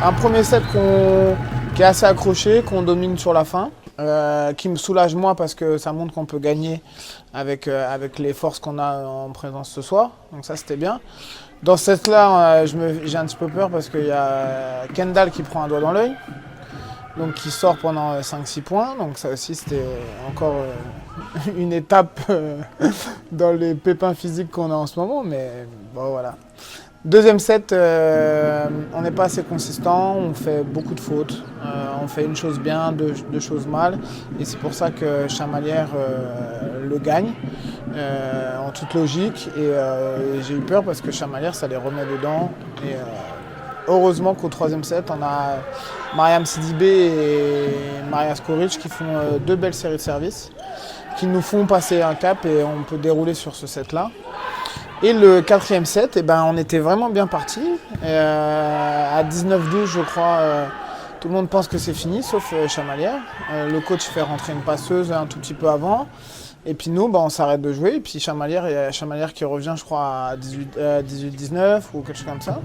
Un premier set qui est assez accroché, qu'on domine sur la fin, qui me soulage moi parce que ça montre qu'on peut gagner avec les forces qu'on a en présence ce soir. Donc ça, c'était bien. Dans ce set-là, j'ai un petit peu peur parce qu'il y a Kendall qui prend un doigt dans l'œil, donc qui sort pendant 5-6 points. Donc ça aussi, c'était encore une étape dans les pépins physiques qu'on a en ce moment. Mais bon, voilà. Deuxième set, on n'est pas assez consistant, on fait beaucoup de fautes, on fait une chose bien, deux choses mal, et c'est pour ça que Chamalières le gagne, en toute logique, et j'ai eu peur parce que Chamalières, ça les remet dedans, et heureusement qu'au troisième set, on a Mariam Sidibé et Maria Skoric qui font deux belles séries de services, qui nous font passer un cap et on peut dérouler sur ce set-là. Et le quatrième set, on était vraiment bien parti. À 19-12, je crois, tout le monde pense que c'est fini, sauf Chamalières. Le coach fait rentrer une passeuse un tout petit peu avant. Et puis nous, on s'arrête de jouer. Et puis Chamalières qui revient, je crois, à 18-19 ou quelque chose comme ça.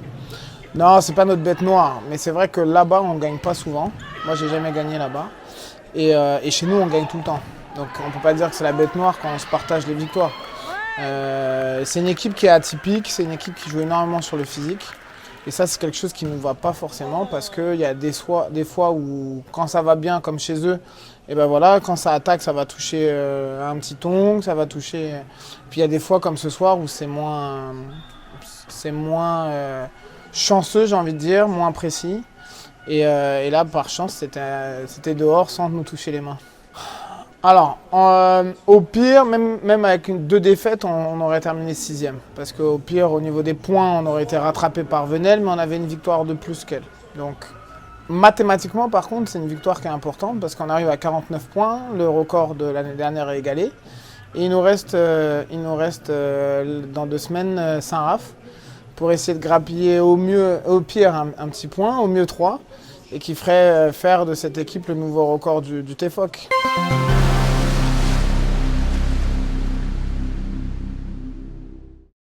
Non, c'est pas notre bête noire. Mais c'est vrai que là-bas, on ne gagne pas souvent. Moi, j'ai jamais gagné là-bas. Et chez nous, on gagne tout le temps. Donc on ne peut pas dire que c'est la bête noire quand on se partage les victoires. C'est une équipe qui est atypique, c'est une équipe qui joue énormément sur le physique. Et ça, c'est quelque chose qui ne nous va pas forcément parce qu'il y a des fois où, quand ça va bien, comme chez eux, quand ça attaque, ça va toucher un petit tongue, ça va toucher. Puis il y a des fois, comme ce soir, où c'est moins chanceux, j'ai envie de dire, moins précis. Et là, par chance, c'était dehors sans nous toucher les mains. Alors, au pire, même avec deux défaites, on aurait terminé 6e. Parce qu'au pire, au niveau des points, on aurait été rattrapé par Venelle, mais on avait une victoire de plus qu'elle. Donc, mathématiquement, par contre, c'est une victoire qui est importante parce qu'on arrive à 49 points. Le record de l'année dernière est égalé. Et il nous reste dans 2 semaines Saint-Raph pour essayer de grappiller au pire un petit point, au mieux 3, et qui ferait faire de cette équipe le nouveau record du TFOC.